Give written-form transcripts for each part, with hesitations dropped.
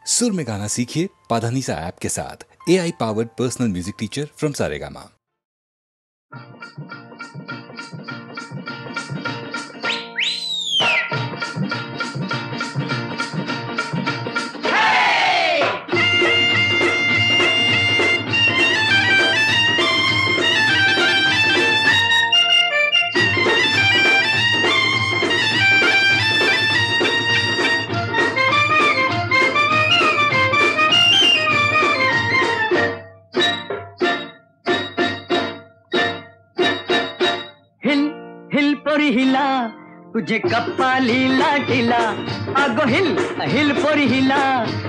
सुर में गाना सीखिए पाधानीसा ऐप के साथ। AI powered personal music teacher from Saregama. हिला तुझे कप्पा लीला टिला, अगो हिल हिल पोरी हिला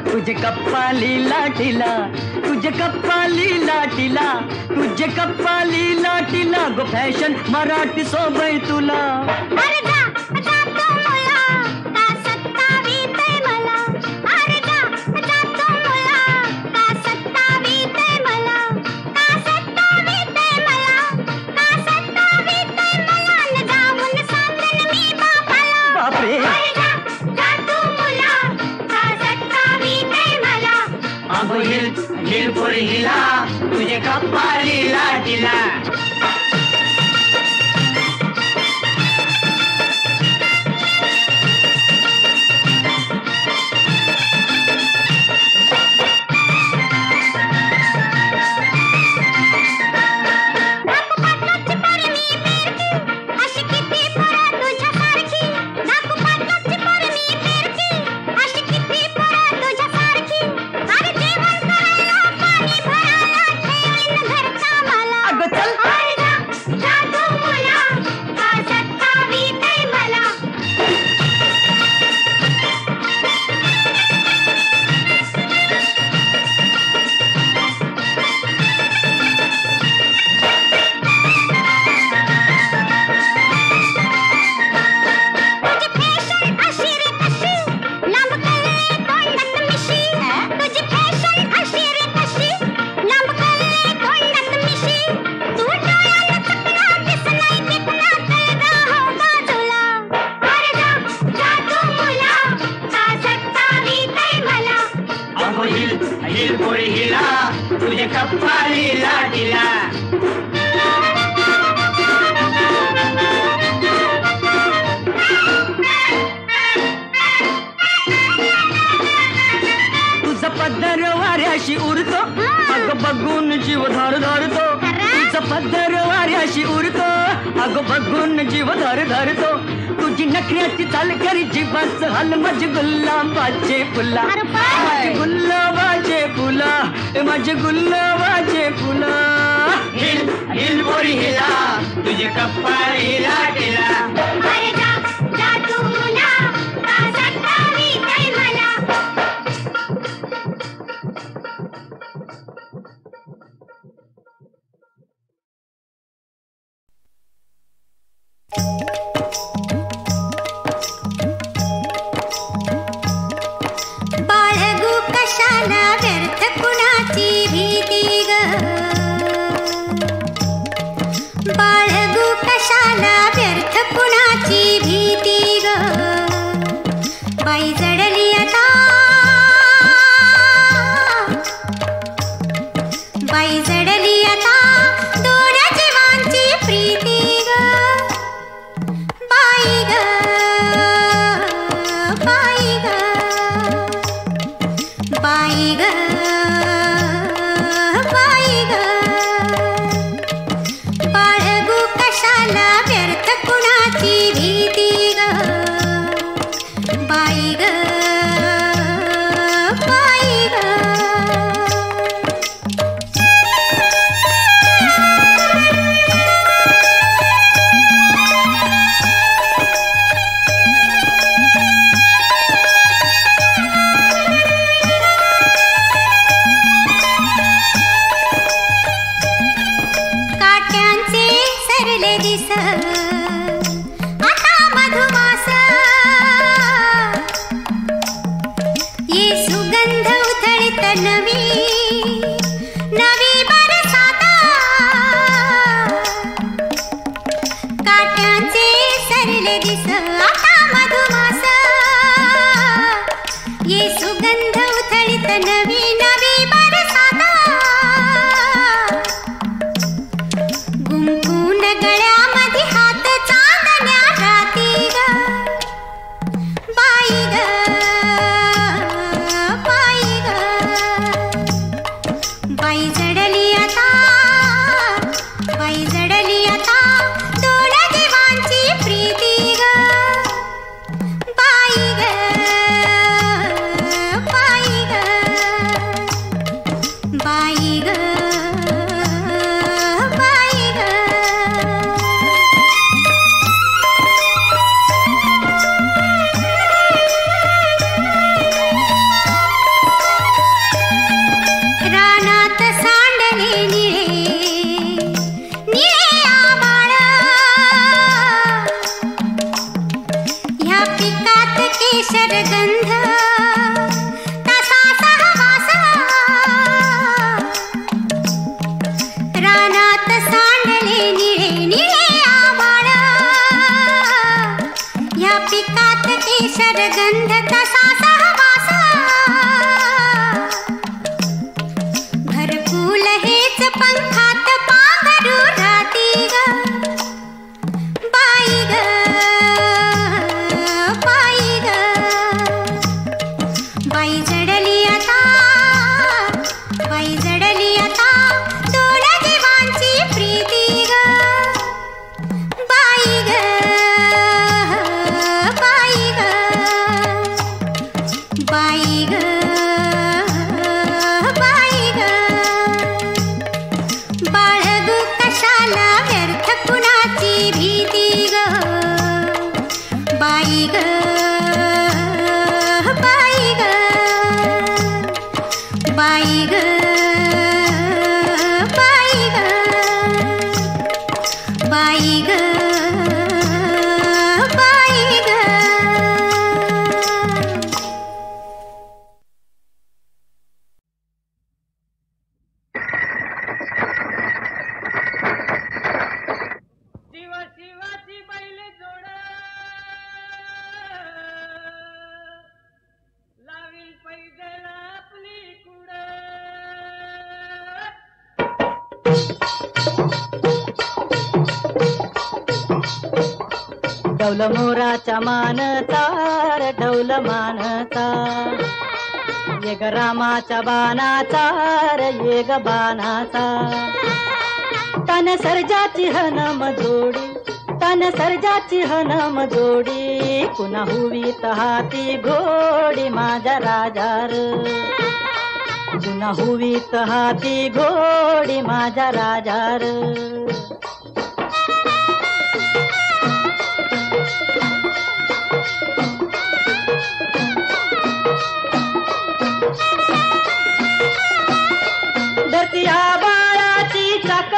तुझे कप्पा लीला टिला, तुझे कप्पा लीला टिला, तुझे कप्पा लीला टिला, गो फॅशन मराठी सोबई तुला। अरे जा जा तो मुला का सत्तावीते मला, अरे जा जा तो मुला का सत्तावीते मला, का सत्तावीते मला, का सत्तावीते मला, न जाऊन सांगन मी बापाला। बापरे अरे जा जा तो मुला का सत्तावीते मला, अगो हिल हिल पोरी हिला तुझे कप्पा लीला टिला। वाऱ्याशी उरतो अग बघून जीव धर धरतो, तुझा पदर वाऱ्याशी उरतो अग बघून जीव धर धरतो, तुझी नखऱ्याची चाल करी जीवाचं हाल, माझे गुलाबाचे फुला, माझे गुलाबाचे फुला, माझे गुलाबाचे फुला। हिल हिल पोरी हिला तुझे कप्पा हिला टिला, अरे जा जा तू मुला का सत्तावीते मला। बाळगू कशाला व्यर्थ कुणाची भीती ग, बाळगू कशाला व्यर्थ कुणाची भीती ग, बाई जडली आता, बाई जडली आता दोन जीवांची प्रीती ग, बाई ग बाई ग बाई ग बाई ग, बाळगू कशाला व्यर्थ कुणाची भीती ग, बाई ग बाई ग। काट्यांचे सरले दिस आता मधुमास, ये सुगंध उथळीत नवी नवी बरसाता, काट्यांचे सरले दिस आता मधुमास, ये सुगंध उथळीत जडली आता बाई जडली आता दोन जीवांची प्रीती ग बाई ग बाई ग बाई ग बाई ग बाळगू कशाला व्यर्थ कुणाची भीती ग बाई ग बाई ग बाई ग बाई ग बाई ग बाई ग शिवा शिवाची बैल जोड लावी पैदल आपली कुड डौल मोराच्या मानता रे डौल मानता ये ग रामाच्या बाणाचा रे ये ग बाणाचा तन सर्जाची हनम जोडी तन सर्जाची हनम जोडी पुन्हा हुवीत हाती घोडी माझ्या राजार पुन्हा हुवीत हाती घोडी माझ्या राजार धरतीया बाळाची चाक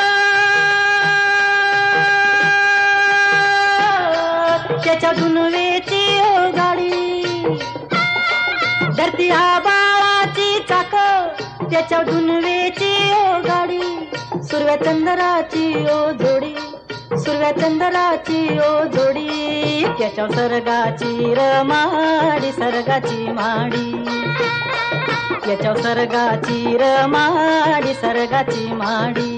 त्याच्या दुनवेची गाडी धरतीया बाळाची चाक त्याच्या दुनवेची गाडी सुरव्या चंद्राची ओ जोडी सुरव्या चंद्राची ओ जोडी त्याच्या सर्गाची रमाडी सर्गाची माडी त्याच्या सर्गाची रमाडी सर्गाची माडी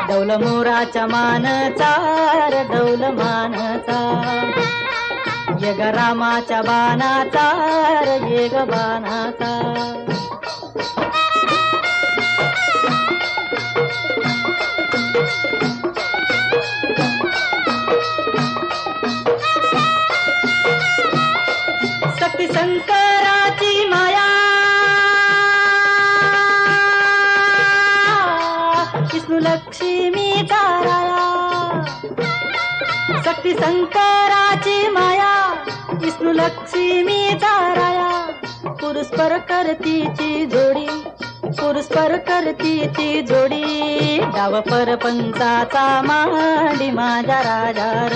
डौल मोराच्या मानचा रे डौल मानचा ये ग रामाच्या बाणाचा रे ये ग बाणाचा शक्ती शंकराची माया विष्णू लक्ष्मीचा राया शक्ती शंकराची माया विष्णू लक्ष्मीचा राया पुरुषपर करतीची जोडी पुरुषपर करतीची जोडी डाव परपंचाचा मांडी माझ्या राजार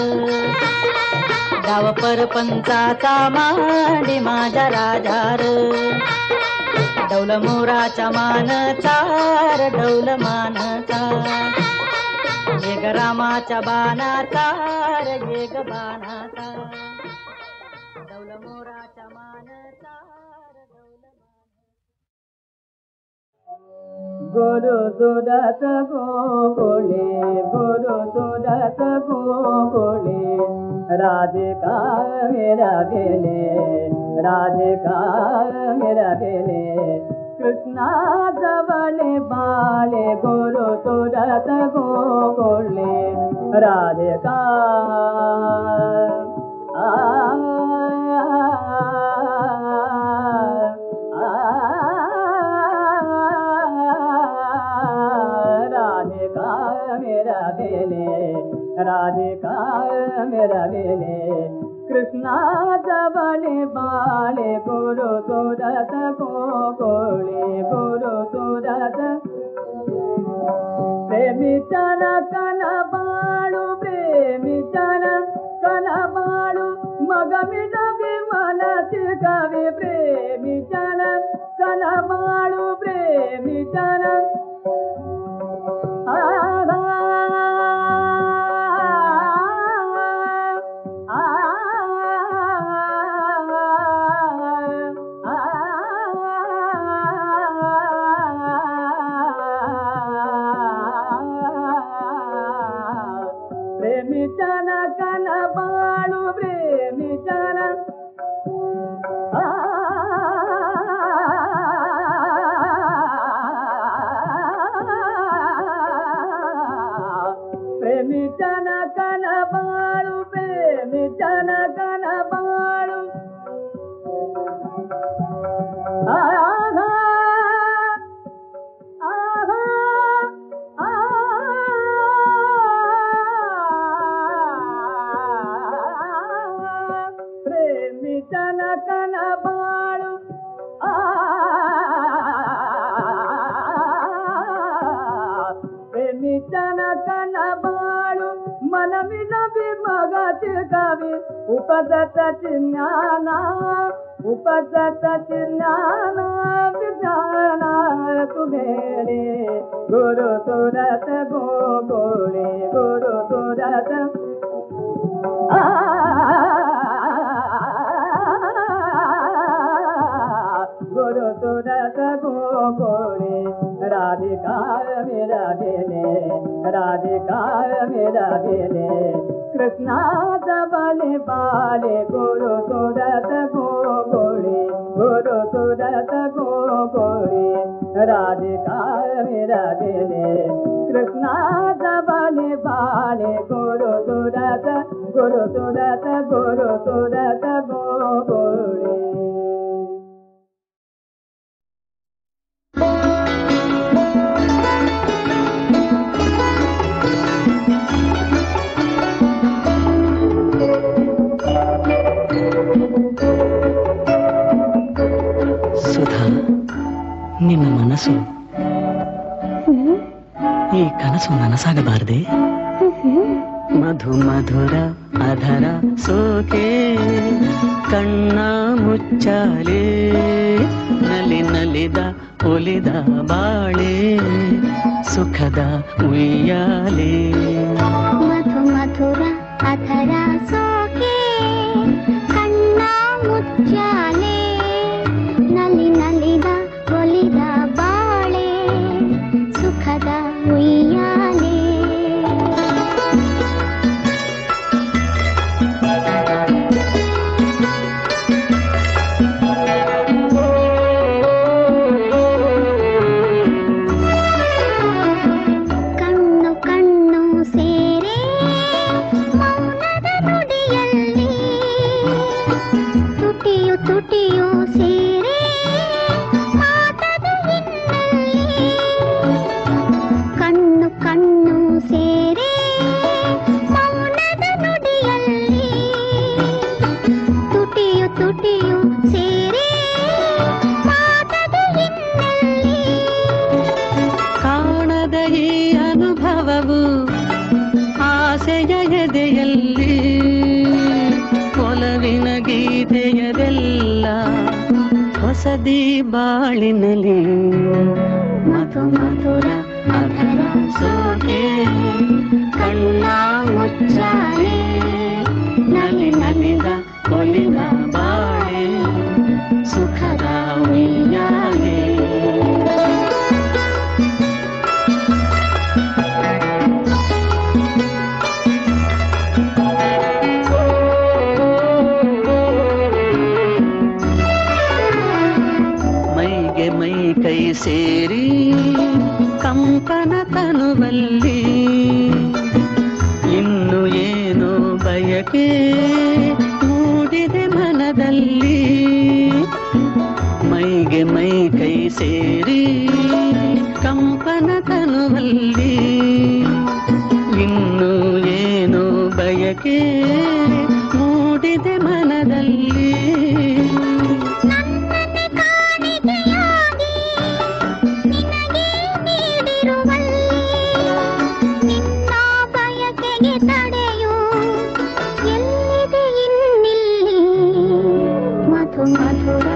डाव परपंचाचा मांडी माझ्या राजार डौल मोराच्या मानचा रे डौल मानचा ये ग रामाच्या बाणाचा रे ये ग बाणाचा डौल मोराच्या मानचा रे डौल गुरु सुदत गोकुळे गुरु सुदत गोकुळे राधिका मेरा बेले राधिका मेरा बेले कृष्णा जवळे बाळे गुरु सुदत गोकुळे राधिका राधिका मेरा बेले राधिका मेरा बेले कृष्णा जवळे बाळे गुरु सुदत गोकुळे गुरु सुदत प्रेमीचन कन बाळू प्रेमीचन कन बाळू मग मी जवी मनची कवी प्रेमीचन कन बाळू प्रेमीचन प्रेमीचन कन बाळू प्रेमीचन उपजतची ज्ञान उपजतची ज्ञान विज्ञान तुझेरे गुरु सुरत गोकुळे गुरु सुरत गुरु सुरत गोकुळे राधिका मेरा दिले राधिका मेरा दिले कृष्णा जबले बाले गुरु सुरत गोकुळे गुरु सुरत गोकुळे राधिका मेरा दिले कृष्णा जबले बाले गुरु सुरत गुरु सुरत गुरु सुरत गोकुळे. ಸುಧಾ, ನಿನ್ನ ಮನಸ್ಸು ಈ ಕನಸು ನನಸಾಗಬಾರದೆ? ಮಧು ಮಧುರ ಅಧರ ಸೋಕೆ ಕಣ್ಣ ಮುಚ್ಚಾಲೆ ನಲಿ ನಲಿದ ಒಲಿದ ಬಾಳೆ ಸುಖದ ಉಯ್ಯಾಲೆ. ಮಧು ಮಧುರ ಅಧರ ಸೋಕೆ ಕಣ್ಣ ಮುಚ್ಚಾಲೆ ನಲಿ ನಲಿದ ಒಲಿದ ಬಾಳೆ ಸುಖದ ಉಯ್ಯಾಲೆ. ಕಣ್ಣು ಕಣ್ಣು ಸೇರೆ ಮೌನದ ನುಡಿಯಲ್ಲಿ ತುಟಿಯು ತುಟಿಯು ಸೇರೆ ಮಾತದ ಹಿನ್ನೆಲೆ. ಕಣ್ಣು ಕಣ್ಣು ಸೇರೆ ಮೌನದ ನುಡಿಯಲ್ಲಿ ತುಟಿಯು ತುಟಿಯು ಸೇರೆ ಮಾತದ ಹಿನ್ನೆಲೆ. ಕಾಣದ ಈ ಅನುಭವವು ಆಸೆಯ ಎದೆಯಲ್ಲಿ ಒಲವಿನ ಗೀತೆಯದೆಲ್ಲ ಹೊಸದಿ ಬಾಳಿನಲ್ಲಿ. ಮಧು ಮಧುರ ಅಧರ ಸೋಕೆ ಕಣ್ಣ ಮುಚ್ಚಾಲೆ ನಲಿ ನಲಿದ ಒಲಿದ ಬಾಳೆ ಸುಖದ ಉಯ್ಯಾಲೆ. ಮೈಗೆ ಮೈ ಕೈ ಸೇರಿ ಕಂಪನ ತನುವಲ್ಲಿ ಇನ್ನು ಏನು ಬಯಕೆ ಮೂಡಿದೆ ಮನದಲ್ಲಿ. ಮೈಗೆ ಮೈ ಕೈ ಸೇರಿ ಕಂಪನ ತನುವಲ್ಲಿ ಇನ್ನು ಏನು ಬಯಕೆ ಮೂಡಿದೆ ಮನದಲ್ಲಿ. ನನ್ನನ್ನೇ ಕಾಣಿಕೆಯಾಗಿ ನಿನಗೆ ನೀಡಿರುವಲ್ಲಿ ನಿನ್ನ ಬಯಕೆಗೆ ತಡೆಯು ಎಲ್ಲಿದೆ ಇನ್ನಿಲ್ಲಿ. ಮಧು ಮಧುರ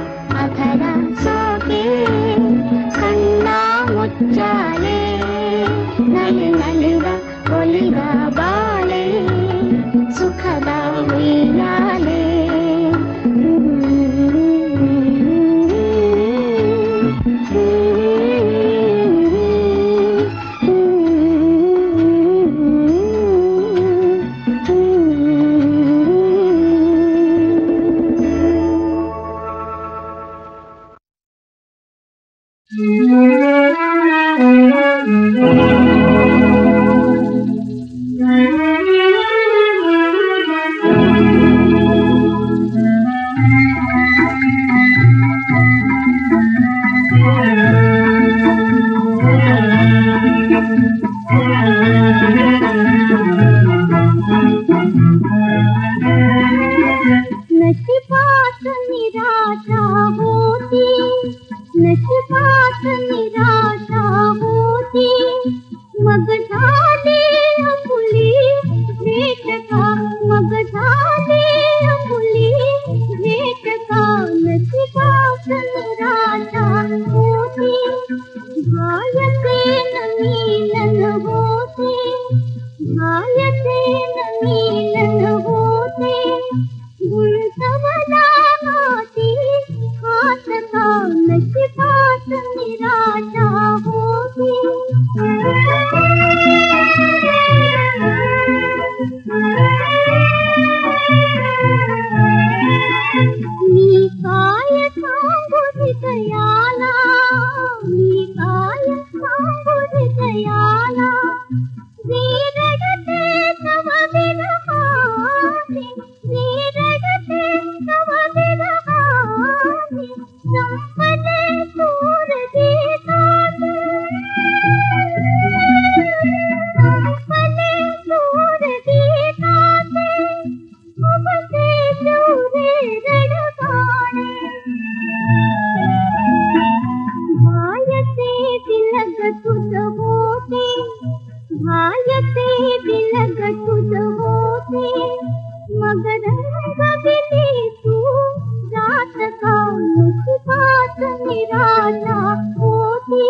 ಅಧರ ಸೋಕೆ ಕಣ್ಣ ಮುಚ್ಚಾಲೆ ನಲಿ ನಲಿದ ಒಲಿದ ಬಾಳೆ ಸುಖದ ಉಯ್ಯಾಲೆ. नशिबात निराशा होती, नशिबात निराशा होती, मग झाले फुली भेट का, मग झाले निराशा होती मी काय सांगू हृदयाला मी काय सांगू हृदयाला जे रडते तव विरहाने जे रडते तव विरहाने संपले सूर गीताचे संपले सूर गीताचे उबसे शिवरे रडगाणे भायते दिलग तुझ होते भायते दिलग तुझ होते मग रंग दिली तू जात का मुझी बात निराशा होती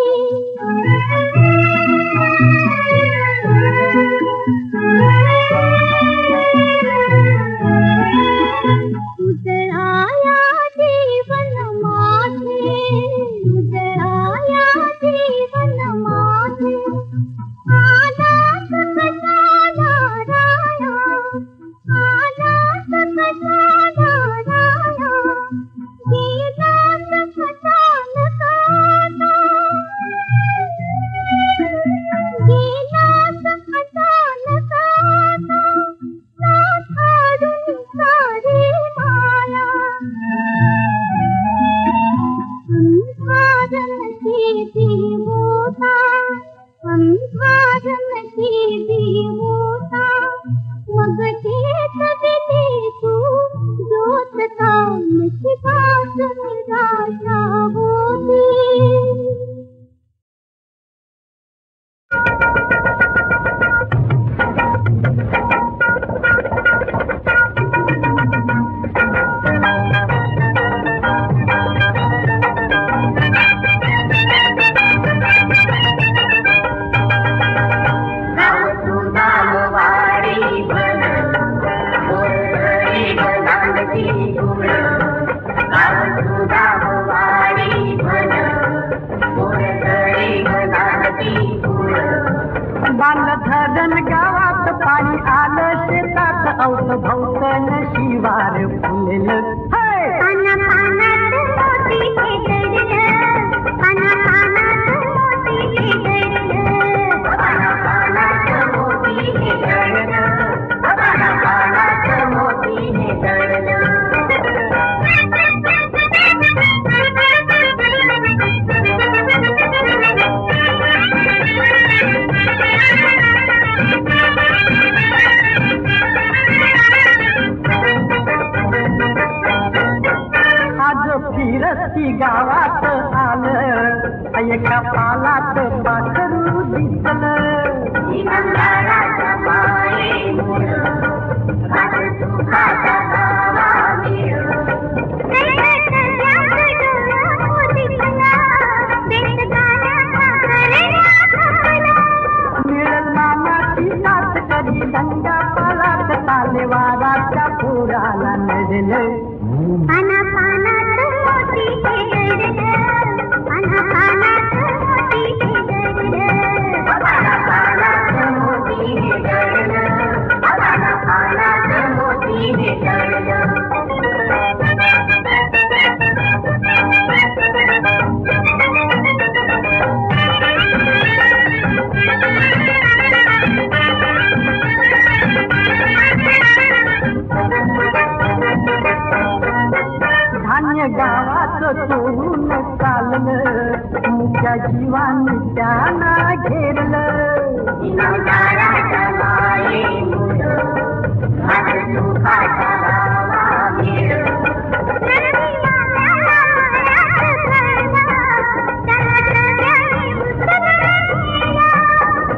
उजळाया जीवन माझे उजळाया जीवन माझे आलास कशाला राया आलास कशाला राया गेलास कशाला काना गेलास कशाला काना साठाडून सारी माया अंधारन केली मोठा अंधारन केली मोठा मग तेच दिली तू ज्योत का मुझी बात निराशा होती धरण गावात पाणी आलं शेतात औत भौतन शिवार फुललं पाना पानात मोती भेटलं पाना पानात मोती भेटलं पाना पानात मोती भेटलं पाना पानात मोती भेटलं फिरस्ती गावात आलं एका पालात पाखरू दिसलं मिळल मामाची साथ करी दंगा पालात तालेवाराच्या पोराला नडलं पाना पानात मोती भेटलं पाना पानात मोती भेटलं पाना पानात मोती भेटलं पाना पानात मोती भेटलं धान्य गावात चोरून चाललं मुख्या जीवानी त्यांना घेरलं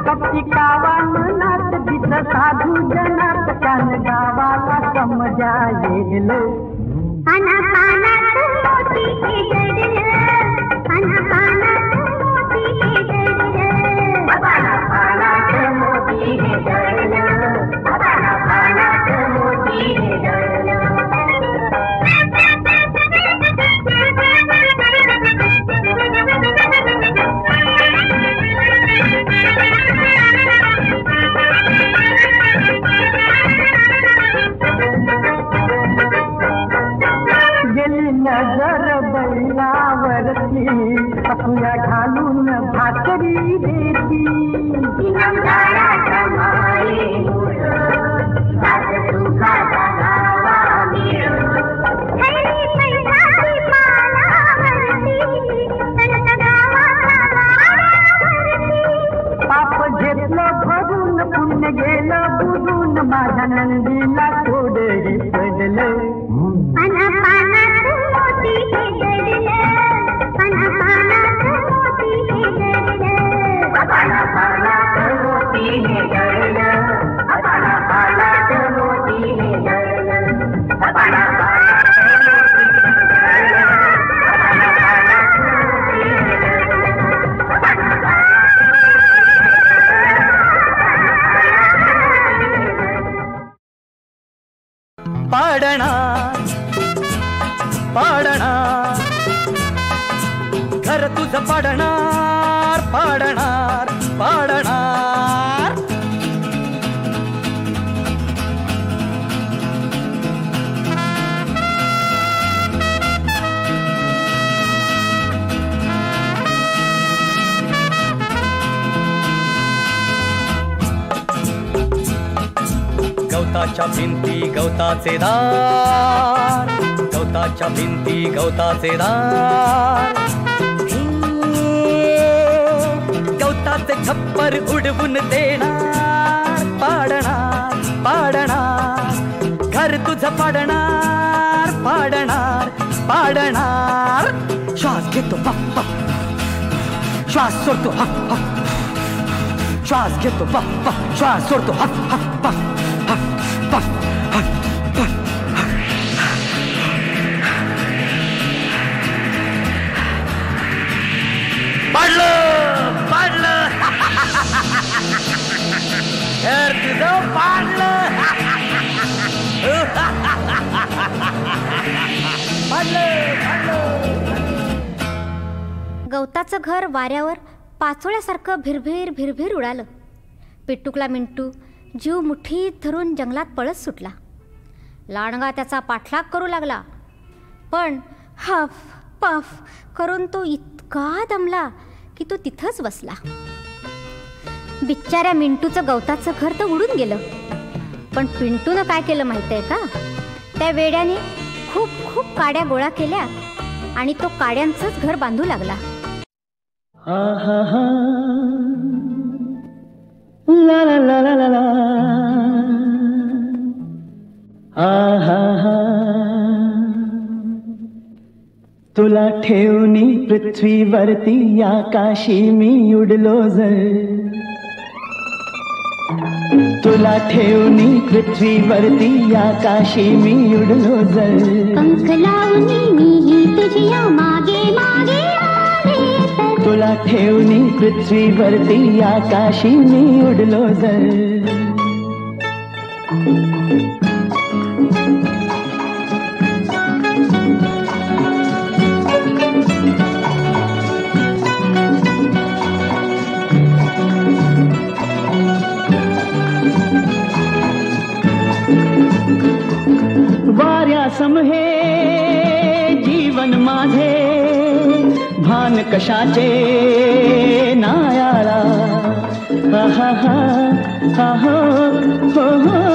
कपटी कावानात दिसलं साधू जनात कान गावाला समजा येलं पाना पानात मोती भेटलं पाना पानात मोती भेटलं पाना पानात मोती भेटलं पाना पानात मोती भेटलं तुया घालून भाकरी देती पाप घेतलं भरून पुण्य गेलं बुजून माझ्या नंदीला थोडंही पडलं पाडणार पाडणार घर तुझं पाडणार पाडणार पाडणार गवताच्या भिंती गवताचे दार गवताच्या भिंती गवताचे दार गवताचे छप्पर उडवून देणार पाडणार पाडणार घर तुझं पाडणार पाडणार पाडणार श्वास घेतो पप्पा श्वास सोडतो हा हा श्वास घेतो पप्पा श्वास सोडतो हा हा पा पाडलं पाडलं घर तुझं पाडलं गवताचं घर वाऱ्यावर पाचोळ्यासारखं भिरभिर भिरभिर उडालं. पिट्टूकला मिंटू जीव मुठीत धरून जंगलात पळत सुटला. लांडगा त्याचा पाठलाग करू लागला, पण हफ पफ करून तो इतका दमला की तो तिथंच बसला. बिचाऱ्या मिंटूचं गवताचं घर तर उडून गेलं, पण पिंटूनं काय केलं माहिती आहे का? त्या वेड्याने खूप खूप काड्या गोळा केल्या आणि तो काड्यांचंच घर बांधू लागला. ला ला ला ला ला ला तुला ठेवणी पृथ्वीवरती आकाशी मी उडलो जर. तुला ठेवणी पृथ्वीवरती आकाशी मी उडलो जर. पंख लावणी मीही तुझ्या मागे मागे आले तर. तुला ठेवणी पृथ्वीवरती आकाशी मी उडलो जर. वाऱ्यासम हे जीवन माझे, भान कशाचे नायाला. हा हा हा हो हो हो.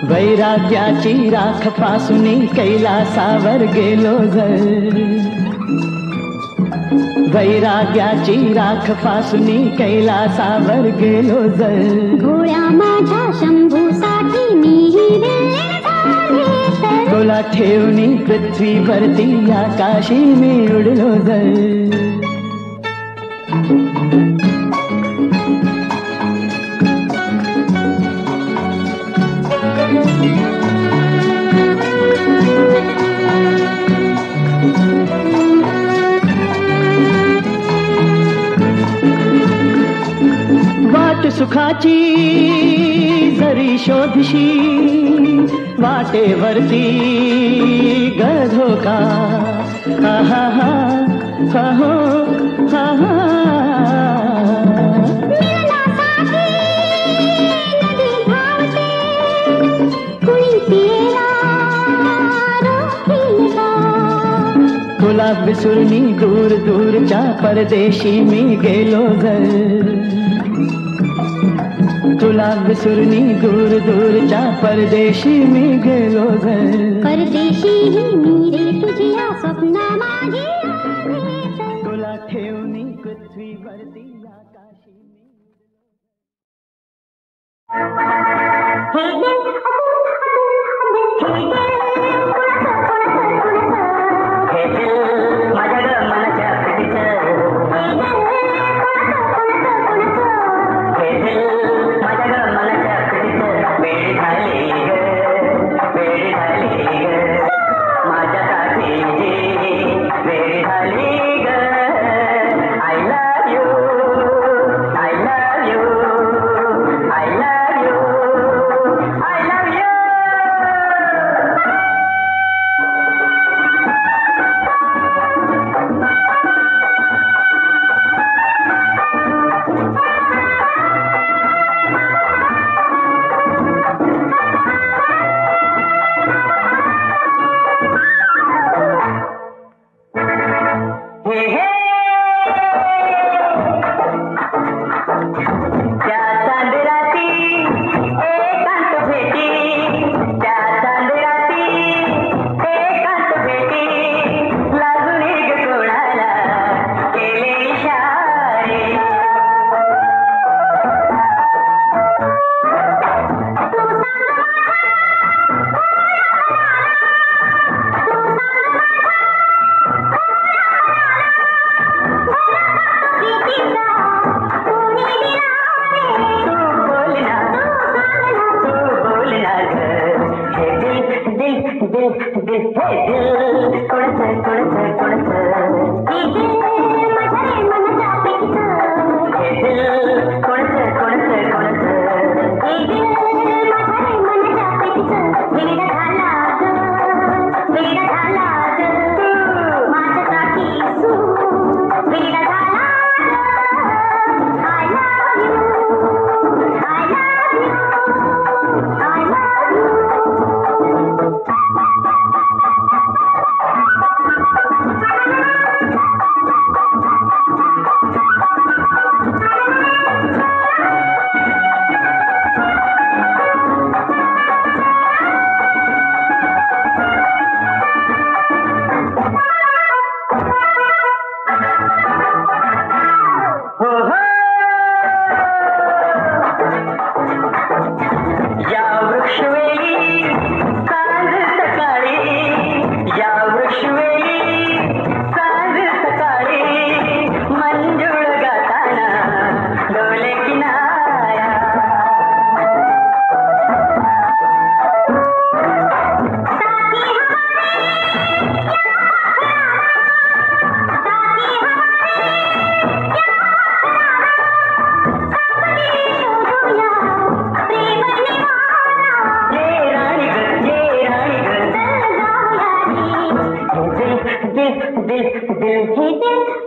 वैराग्याची राख फासून कैलासावर गेलो जर. वैराग्याची राख फासून कैलासावर गेलो जर. घोड्या माझ्या शंभूसाठी मीही वेळ झाले तर. तुला ठेवणी पृथ्वीवरती आकाशी मी उडलो जर. वाट सुखाची जरी शोधशी, वाटेवरती गधोका. हा हा हा हा हो हा हा. मिळण्यासाठी तुला विसुरणी दूर दूरच्या परदेशी मी गेलो घर तुला विसुरणी दूर दूरच्या परदेशी मी गेलो घर परदेशी मी रे तुझ्या स्वप्ना माझी तुला ठेवणी पृथ्वीवरती आकाशी दिल